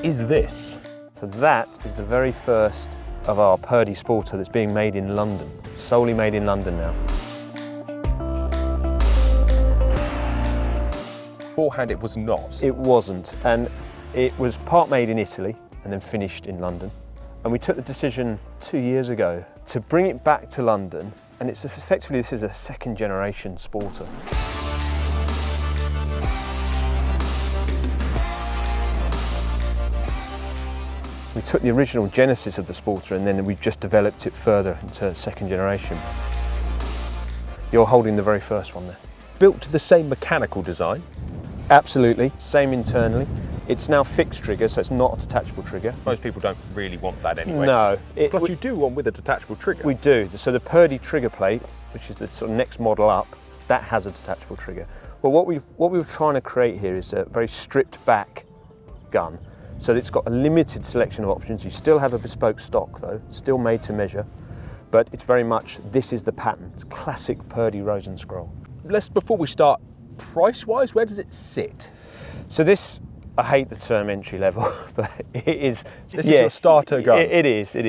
is this? So that is the very first of our Purdey Sporter that's being made in London, solely made in London now. Beforehand it was not. It wasn't, and it was part made in Italy and then finished in London. And we took the decision 2 years ago to bring it back to London, and it's effectively, this is a second generation Sporter. We took the original genesis of the Sporter and then we've just developed it further into second generation. You're holding the very first one there. Built to the same mechanical design? Absolutely, same internally. It's now fixed trigger, so it's not a detachable trigger. Most people don't really want that anyway. No. Plus you do one with a detachable trigger. We do. So the Purdey trigger plate, which is the sort of next model up, that has a detachable trigger. But what we were trying to create here is a very stripped back gun. So it's got a limited selection of options. You still have a bespoke stock though, still made to measure, but it's very much, this is the pattern. It's classic Purdey Rose and Scroll. Before we start, price-wise, where does it sit? So this, I hate the term entry level, but it is. This is your starter gun. It is. So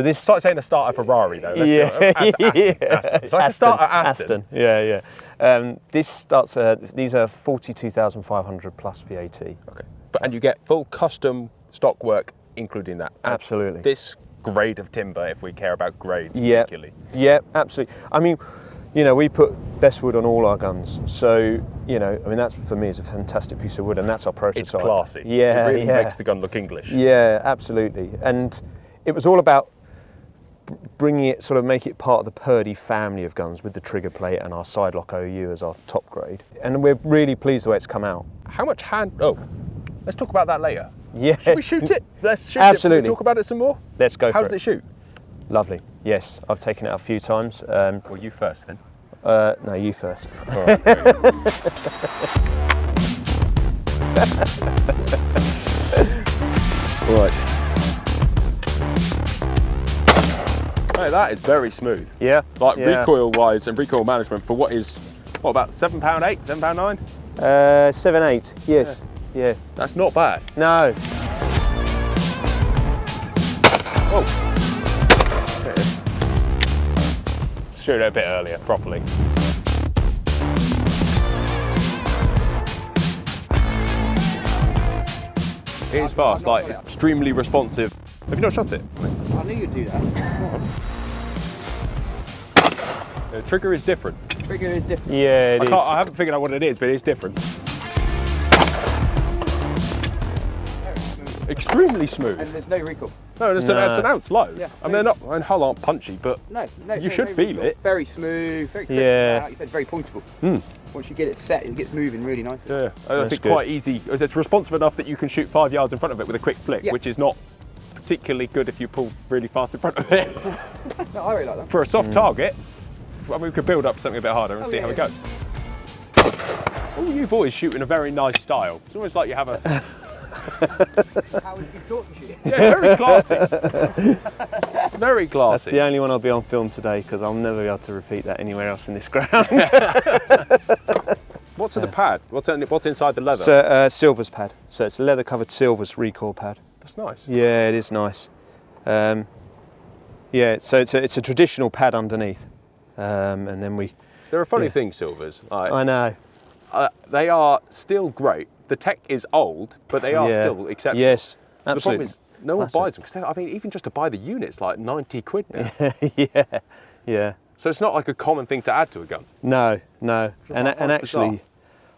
this. It's like saying a starter Ferrari though. Let's Aston. It's like a starter Aston. Yeah. This starts at, these are 42,500 plus VAT. Okay. And you get full custom stock work including that. Absolutely. This grade of timber, if we care about grades particularly. Yeah, absolutely. I mean, you know, we put best wood on all our guns. So, you know, I mean, that for me is a fantastic piece of wood, and that's our prototype. It's classy. Yeah, it really makes the gun look English. Yeah, absolutely. And it was all about bringing it, sort of make it part of the Purdey family of guns with the trigger plate and our sidelock OU as our top grade. And we're really pleased the way it's come out. How much let's talk about that later. Yeah. Should we shoot it? Let's shoot Absolutely. it. Can we talk about it some more? Let's go for it. How does it shoot? Lovely. Yes, I've taken it out a few times. Well, you first then. No, you first. All right. Right. Hey, that is very smooth. Yeah. Like yeah. recoil-wise and recoil management for what is, what, about £7.8, £7.9? 7.8. Yes. Yeah. That's not bad. No. Oh. There it is. Shoot it a bit earlier, properly. It is fast, like extremely responsive. Have you not shot it? I knew you'd do that. The trigger is different. Trigger is different. Yeah, I haven't figured out what it is, but it is different. Extremely smooth. And there's no recoil. No, it's an ounce low. Yeah. I mean, they're not, and hull aren't punchy, but you should feel recoil. it. Very smooth, very crisp. Yeah. Like you said, very pointable. Mm. Once you get it set, it gets moving really nicely. Yeah, I think quite easy. It's responsive enough that you can shoot 5 yards in front of it with a quick flick, which is not particularly good if you pull really fast in front of it. No, I really like that. For a soft target, well, we could build up something a bit harder and see how it goes. All you boys shoot in a very nice style. It's almost like you have a... How would you taught to shoot? Yeah, very classy. Very classy. That's the only one I'll be on film today, because I'll never be able to repeat that anywhere else in this ground. What's in the pad? What's inside the leather? So, Silver's pad. So it's a leather covered Silver's recoil pad. That's nice. Yeah, it is nice. Yeah, so it's a traditional pad underneath. And then we... There are funny things, Silvers. I know. They are still great. The tech is old, but they are still exceptional. Yes, absolutely. The problem is no one buys them, because I mean, even just to buy the unit's like 90 quid now. Yeah. So it's not like a common thing to add to a gun. No. And actually,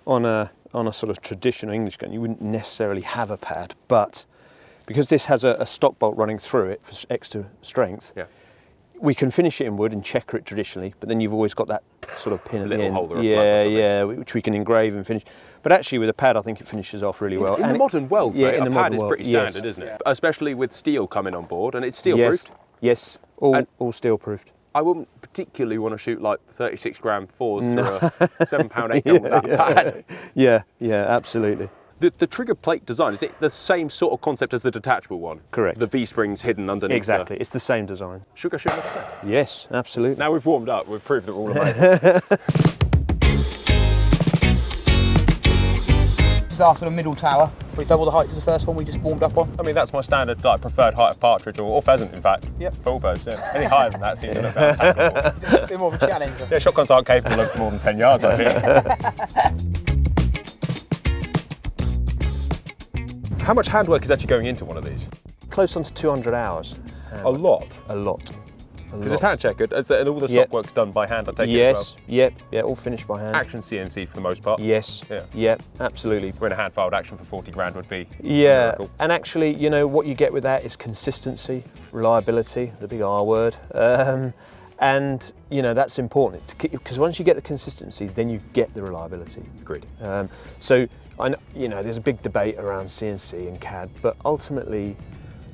bizarre. on a sort of traditional English gun, you wouldn't necessarily have a pad, but because this has a stock bolt running through it for extra strength, we can finish it in wood and checker it traditionally, but then you've always got that sort of pin at the end. Holder or plug or something. Which we can engrave and finish. But actually with a pad, I think it finishes off really well. In the modern world, a pad is pretty yes. standard, isn't it? Especially with steel coming on board, and it's steel-proofed. Yes, all steel-proofed. I wouldn't particularly want to shoot like 36 gram fours or a £7.8 gun with that pad. Yeah, absolutely. The trigger plate design, is it the same sort of concept as the detachable one? Correct. The V-springs hidden underneath. Exactly, it's the same design. Should we go shoot next time? Yes, absolutely. Now we've warmed up, we've proved that we're all amazing. This is our sort of middle tower. Probably double the height to the first one we just warmed up on. I mean, that's my standard, like, preferred height of partridge or pheasant, in fact. Yep. Full birds, yeah. Any higher than that seems a little bit unattainable. A bit more of a challenge. Yeah, shotguns aren't capable of more than 10 yards, I think. How much handwork is actually going into one of these? Close on to 200 hours. A lot. A lot. Because it's hand checkered, and all the stock work's done by hand, I take it as well. Yes, yeah, all finished by hand. Action CNC for the most part. Yes, Yeah. absolutely. When a hand-filed action for 40 grand would be a Yeah, miracle. and actually, you know, what you get with that is consistency, reliability, the big R word. And, you know, that's important, because once you get the consistency, then you get the reliability. Agreed. So, you know, there's a big debate around CNC and CAD, but ultimately,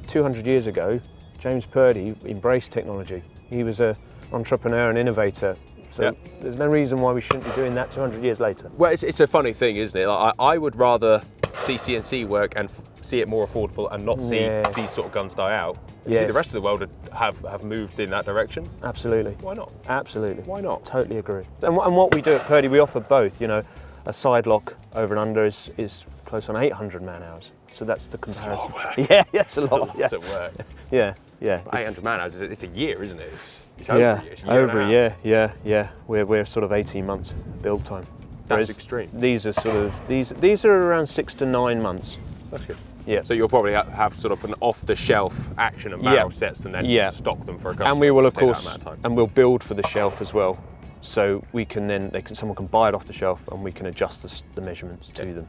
200 years ago, James Purdey embraced technology. He was an entrepreneur and innovator, so there's no reason why we shouldn't be doing that 200 years later. Well, it's a funny thing, isn't it? Like, I would rather see CNC work and see it more affordable and not see these sort of guns die out. You see, the rest of the world have moved in that direction. Absolutely. Why not? Absolutely. Why not? Totally agree. And what we do at Purdey, we offer both. You know, a sidelock over and under is close on 800 man hours. So that's the comparison. Yeah, that's a lot. It's a lot of work. Yeah. 800 man hours, it's a year, isn't it? It's over a year. It's a year over and a a half. year. Yeah. We're sort of 18 months build time. That's extreme. These are sort of these are around 6 to 9 months. That's good. Yeah. So you'll probably have sort of an off-the-shelf action and barrel sets, and then stock them for a customer. And we will, of take that course, amount of time. and we'll build for the shelf as well. So we can then someone can buy it off the shelf, and we can adjust the measurements to them.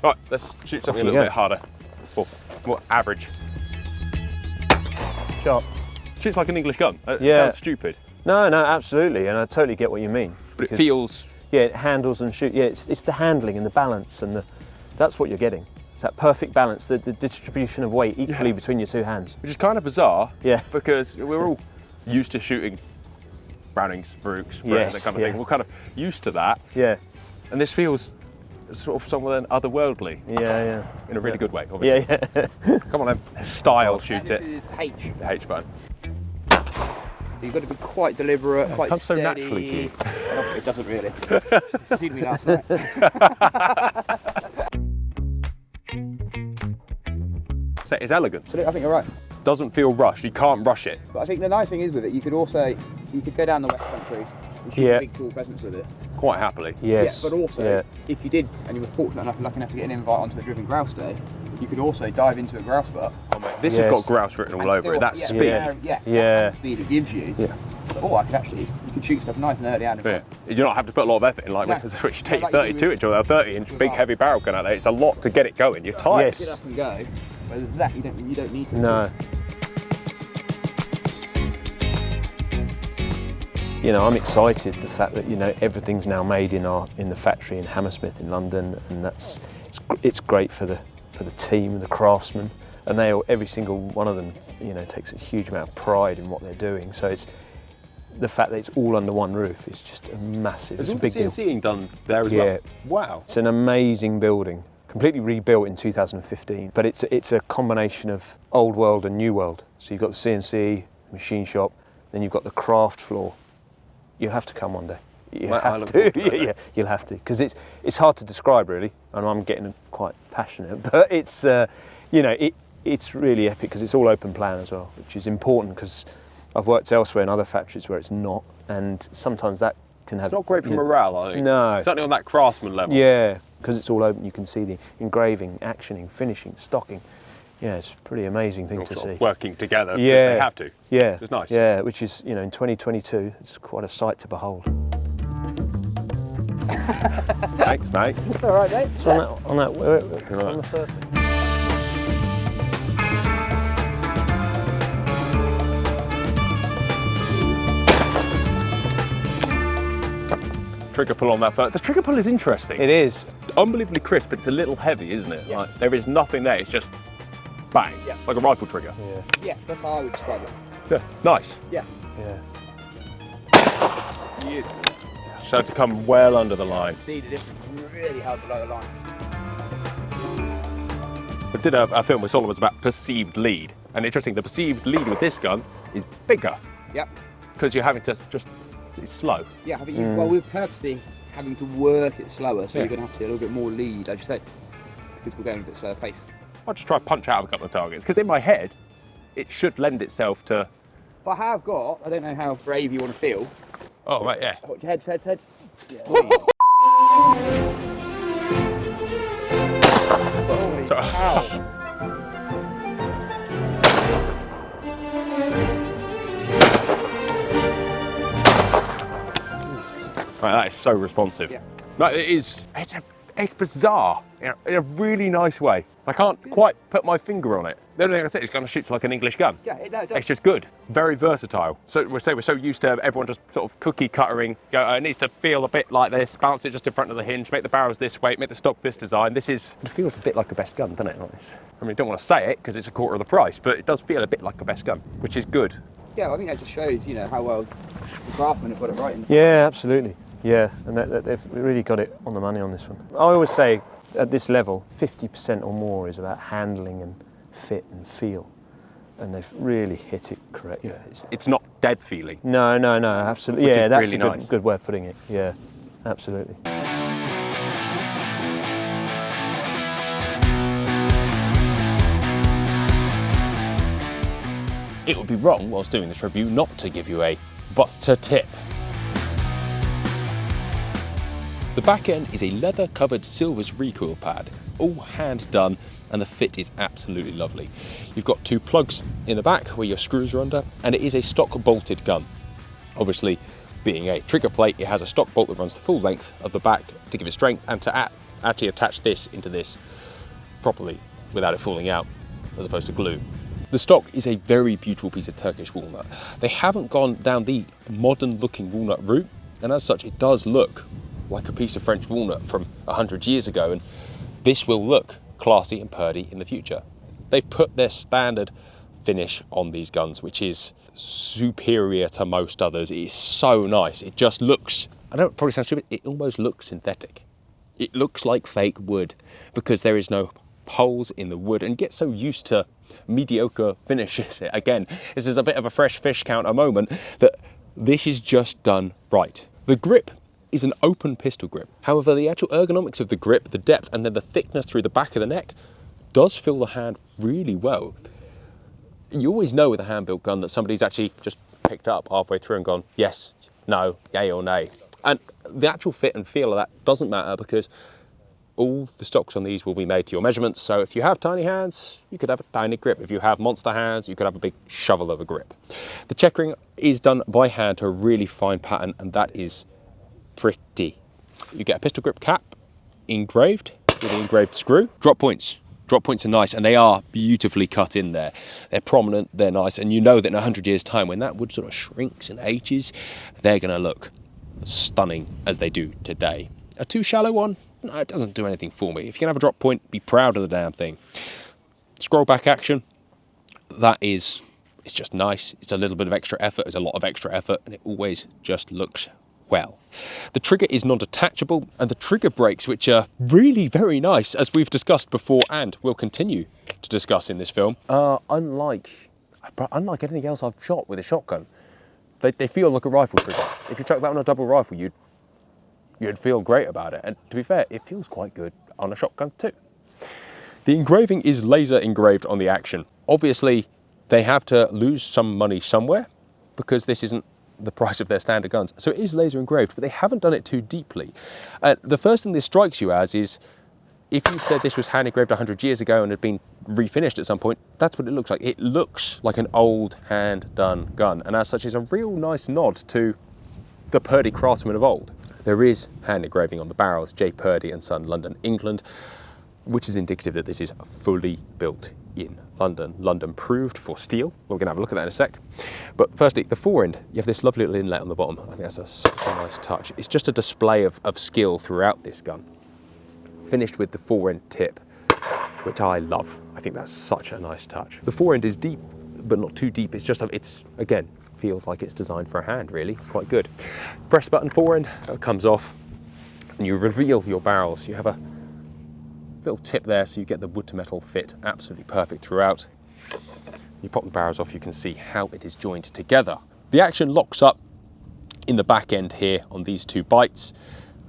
Right, let's shoot something a little bit harder, or more average. Sharp. Shoots like an English gun. It sounds stupid. No, absolutely, and I totally get what you mean. But it feels... Yeah, it handles and shoots. Yeah, it's the handling and the balance, and that's what you're getting. It's that perfect balance, the distribution of weight equally between your two hands. Which is kind of bizarre, because we're all used to shooting Brownings, Brooks, that kind of thing. We're kind of used to that. Yeah. And this feels sort of somewhat otherworldly. Yeah. In a really good way, obviously. Yeah. Come on then, style shoot This it. is the H. The H button. You've got to be quite deliberate, quite comes so steady. naturally to you. It doesn't really. It's seen me last night. So it's elegant. I think you're right. Doesn't feel rushed. You can't rush it. But I think the nice thing is with it, you could go down the West Country and shoot big tall pheasants with it. Quite happily. Yes. Yeah, but also, if you did, and you were fortunate enough and lucky enough to get an invite onto a driven grouse day, you could also dive into a grouse butt. Oh, mate, this has got grouse written all over it. That's speed. That speed it gives you. Yeah. You could shoot stuff nice and early out. Yeah. You don't have to put a lot of effort in, like when you take your 32-inch or a 30-inch big heavy barrel gun out there. It's a lot to get it going. You're tired. Get up and go. Whereas that, you don't need to. No. You know, I'm excited the fact that everything's now made in the factory in Hammersmith in London, and it's great for the team and the craftsmen, and every single one of them takes a huge amount of pride in what they're doing. So it's the fact that it's all under one roof is just a massive. There's it's a big deal. CNCing done there as well. Wow. It's an amazing building, completely rebuilt in 2015, but it's a combination of old world and new world. So you've got the CNC machine shop, then you've got the craft floor. You'll have to come one day. You'll have to, because it's hard to describe really, and I'm getting quite passionate. But it's it's really epic because it's all open plan as well, which is important because I've worked elsewhere in other factories where it's not, and sometimes that can have. It's not great for morale, I think. No, certainly on that craftsman level. Yeah, because it's all open. You can see the engraving, actioning, finishing, stocking. Yeah, it's a pretty amazing thing to see. Working together, they have to. Yeah, it's nice. Yeah, which is in 2022, it's quite a sight to behold. Thanks, mate. It's all right, mate. So on the first. Trigger pull on that first. The trigger pull is interesting. It is. Unbelievably crisp, but it's a little heavy, isn't it? Yeah. Like, there is nothing there, it's just bang, like a rifle trigger. Yeah, that's how I would describe it. Yeah, nice. Yeah. So to come well under the line. See the difference really held below the line. I did a film with Solomon's about perceived lead, and interesting, the perceived lead with this gun is bigger. Yep. Because you're having to it's slow. Yeah, I think we're purposely having to work it slower, so you're going to have to get a little bit more lead, as you say. because we're going a bit slower pace. I'll just try to punch out a couple of targets, because in my head, it should lend itself to... But I have got, I don't know how brave you want to feel. Oh, right, yeah. Watch your heads. Yeah. Holy cow. Right, that is so responsive. Yeah. No, it's bizarre in a really nice way. I can't quite put my finger on it. The only thing I say is it kind of shoots like an English gun. Yeah, it does. It's just good, very versatile. So we're so used to everyone just sort of cookie cuttering. It needs to feel a bit like this, bounce it just in front of the hinge, make the barrels this weight, make the stock this design. It feels a bit like the best gun, doesn't it? Like this. I mean, I don't want to say it because it's a quarter of the price, but it does feel a bit like the best gun, which is good. Yeah, I think that just shows, you know, how well the craftsmen have got it right. Yeah, absolutely. Yeah, and they've really got it on the money on this one. I always say at this level, 50% or more is about handling and fit and feel. And they've really hit it correctly. Yeah, it's not dead feeling. No, absolutely. Which Yeah, is that's really a good, nice. good way of putting it. Yeah, absolutely. It would be wrong whilst doing this review not to give you a butter tip. The back end is a leather covered Silvers recoil pad, all hand done, and the fit is absolutely lovely. You've got two plugs in the back where your screws are under, and it is a stock bolted gun. Obviously, being a trigger plate, it has a stock bolt that runs the full length of the back to give it strength and to actually attach this into this properly without it falling out, as opposed to glue. The stock is a very beautiful piece of Turkish walnut. They haven't gone down the modern looking walnut route, and as such it does look like a piece of French walnut from 100 years ago, and this will look classy and Purdey in the future. They've put their standard finish on these guns, which is superior to most others. It is so nice. It just looks, I know it probably sounds stupid, it almost looks synthetic. It looks like fake wood because there is no holes in the wood, and get so used to mediocre finishes. Again, this is a bit of a fresh fish counter moment that this is just done right. The grip is an open pistol grip. However, the actual ergonomics of the grip, the depth, and then the thickness through the back of the neck does fill the hand really well. You always know with a hand-built gun that somebody's actually just picked up halfway through and gone, yes, no, yay or nay. And the actual fit and feel of that doesn't matter because all the stocks on these will be made to your measurements. So if you have tiny hands, you could have a tiny grip. If you have monster hands, you could have a big shovel of a grip. The checkering is done by hand to a really fine pattern, and that is pretty. You get a pistol grip cap engraved with the engraved screw. Drop points are nice, and they are beautifully cut in there. They're prominent, they're nice, and you know that in 100 years time when that wood sort of shrinks and ages, they're going to look stunning as they do today. A too shallow one? No, it doesn't do anything for me. If you can have a drop point, be proud of the damn thing. Scroll back action, it's just nice. It's a little bit of extra effort, it's a lot of extra effort, and it always just looks well. The trigger is non-detachable, and the trigger brakes, which are really very nice, as we've discussed before and will continue to discuss in this film, are unlike anything else I've shot with a shotgun. They feel like a rifle trigger. If you chuck that on a double rifle, you'd feel great about it. And to be fair, it feels quite good on a shotgun too. The engraving is laser engraved on the action. Obviously, they have to lose some money somewhere because this isn't the price of their standard guns. So it is laser engraved, but they haven't done it too deeply. The first thing this strikes you as is, if you said this was hand engraved 100 years ago and had been refinished at some point, that's what it looks like. It looks like an old hand done gun. And as such, is a real nice nod to the Purdey craftsmen of old. There is hand engraving on the barrels, J. Purdey and Son, London, England, which is indicative that this is fully built in London. London proved for steel. We're going to have a look at that in a sec. But firstly, the fore end, you have this lovely little inlet on the bottom. I think that's such a nice touch. It's just a display of skill throughout this gun. Finished with the fore end tip, which I love. I think that's such a nice touch. The fore end is deep, but not too deep. It's just, again, feels like it's designed for a hand, really. It's quite good. Press button fore end comes off, and you reveal your barrels. You have a little tip there, so you get the wood to metal fit absolutely perfect throughout. You pop the barrels off, you can see how it is joined together. The action locks up in the back end here on these two bites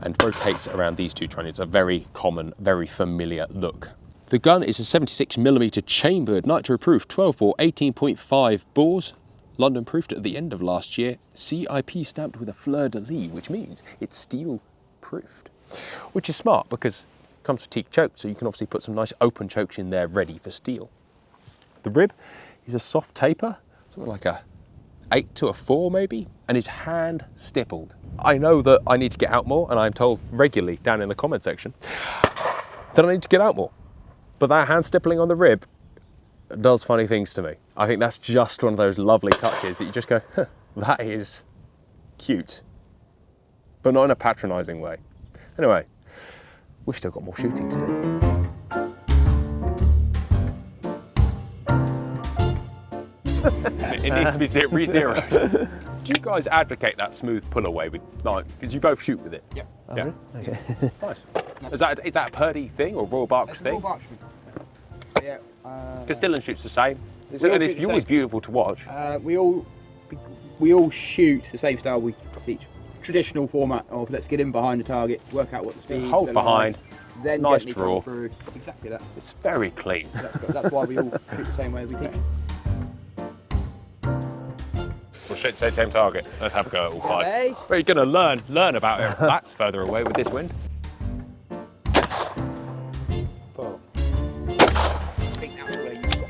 and rotates around these two trunnions. A very common, very familiar look The gun is a 76mm chambered, nitro-proof 12-bore, 18.5 bores, London proofed at the end of last year, CIP stamped with a fleur-de-lis, which means it's steel proofed. Which is smart because it comes with teak choke, so you can obviously put some nice open chokes in there ready for steel. The rib is a soft taper, something like a 8 to a 4 maybe, and is hand stippled. I know that I need to get out more, and I'm told regularly down in the comment section that I need to get out more. But that hand stippling on the rib does funny things to me. I think that's just one of those lovely touches that you just go, huh, that is cute, but not in a patronising way. Anyway, we've still got more shooting to do. It needs to be re-zeroed. Do you guys advocate that smooth pull away with, like, because you both shoot with it? Yep. Oh, Yeah. really? Okay. Nice. Is that a Purdey thing or Royal Berks thing? Royal Berks. Yeah. Because Dylan shoots the same. It's We all always shoot the same. beautiful to watch. We all shoot the same style we teach. Traditional format of let's get in behind the target, work out what the speed. Hold the behind, line, then nice gently draw. come through. Exactly that. It's very clean. That's why we all shoot the same way as we teach. We'll shoot the same target. Let's have a go at all five. Hey. But you're going to learn about it. That's further away with this wind. Oh. I think that's where you've got.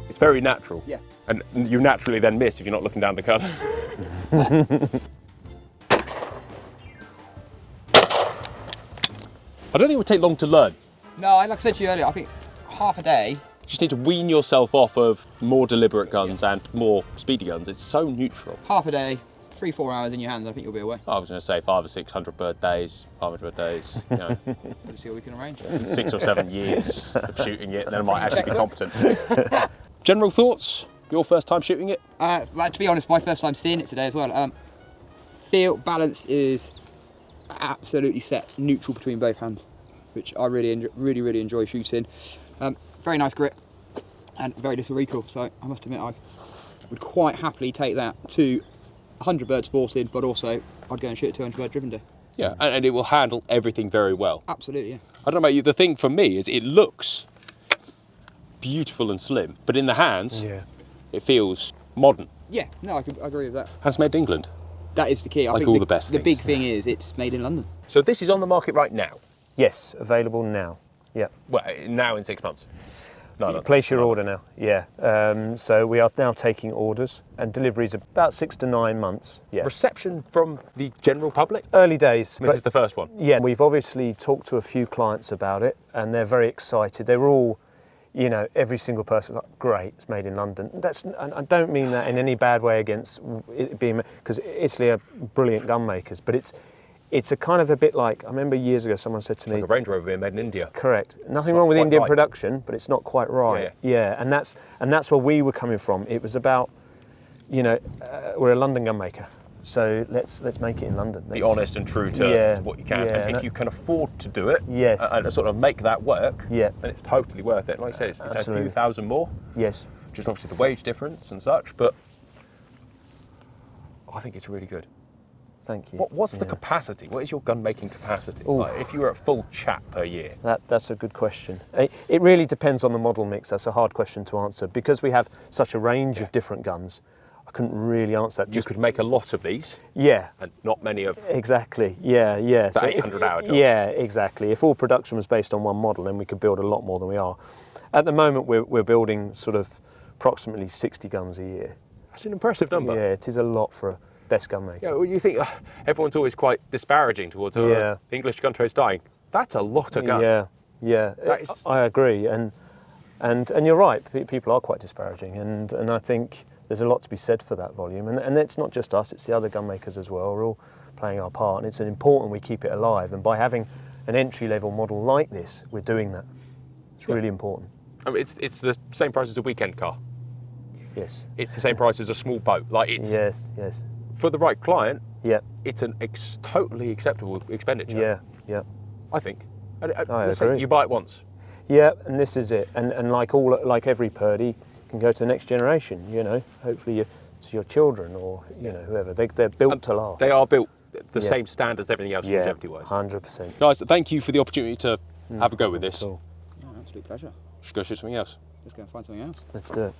It's very natural. Yeah. And you naturally then miss if you're not looking down the gun. I don't think it would take long to learn. No, like I said to you earlier, I think half a day. You just need to wean yourself off of more deliberate guns and more speedy guns. It's so neutral. Half a day, 3-4 hours in your hands, I think you'll be away. I was going to say 500 or 600 bird days, 500 bird days, you know, Let's see what we can arrange. 6 or 7 years of shooting it, then I might actually be competent. General thoughts? Your first time shooting it? Well, to be honest, my first time seeing it today as well. Feel balance is absolutely set, neutral between both hands, which I really enjoy shooting. Very nice grip and very little recoil. So I must admit, I would quite happily take that to 100 bird sported, but also I'd go and shoot a 200 bird driven day. Yeah, and it will handle everything very well. Absolutely, yeah. I don't know about you, the thing for me is it looks beautiful and slim, but in the hands, Yeah. it feels modern. Yeah, no, I agree with that. And it's made in England. That is the key. I Like think all the best The things. big thing is it's made in London. So this is on the market right now. Yes, available now. Yeah. Well, now in 6 months. No, not Place your 9 order months. now. Yeah. So we are now taking orders, and deliveries about 6 to 9 months. Yeah. Reception from the general public? Early days. This is the first one. Yeah, we've obviously talked to a few clients about it, and they're very excited. They were all, you know, every single person was like, great, it's made in London. And I don't mean that in any bad way against it being, because Italy are brilliant gun makers, but it's a kind of a bit like, I remember years ago someone said to me, Like a Range Rover being made in India. correct, nothing not wrong with quite Indian right. production, but it's not quite right. Yeah, and that's where we were coming from. It was about, you know, we're a London gun maker, so let's make it in London. Be Let's- honest and true to Yeah, what you can. yeah, And if you can afford to do it Yes. and sort of make that work, Yeah. then it's totally worth it. Like I said, it's a few Absolutely. thousand more, Yes. just obviously the wage difference and such, but I think it's really good. Thank you. What's the Yeah. capacity? What is your gun making capacity? Ooh. Like if you were at full chat per year? That's a good question. It really depends on the model mix. That's a hard question to answer. Because we have such a range of different guns, I couldn't really answer that. You could make a lot of these Yeah, and not many of exactly. Yeah. the So if- 800-hour jobs. Yeah, exactly. If all production was based on one model, then we could build a lot more than we are. At the moment, we're building sort of approximately 60 guns a year. That's an impressive number. Yeah, it is a lot for a best gun maker. Yeah, well, you think everyone's always quite disparaging towards Yeah. the English gun trade's dying. That's a lot of gun. Yeah. That is- I agree, and you're right. People are quite disparaging, and I think there's a lot to be said for that volume. And it's not just us; it's the other gun makers as well. We're all playing our part, and it's important we keep it alive. And by having an entry-level model like this, we're doing that. It's really important. I mean, it's the same price as a weekend car. Yes. It's the same price as a small boat. Like it's Yes. for the right client, Yeah. it's an totally acceptable expenditure. Yeah. I think. And, I listen, agree. you buy it once. Yeah, and this is it. And like every Purdey, can go to the next generation. You know, hopefully to your children or you know whoever. They're built to last. They are built the same standard as everything else Yeah, longevity-wise. 100%. Guys, thank you for the opportunity to have a go with this. Cool. Yeah, absolute pleasure. Should we go shoot something else? Let's go and find something else. Let's do it.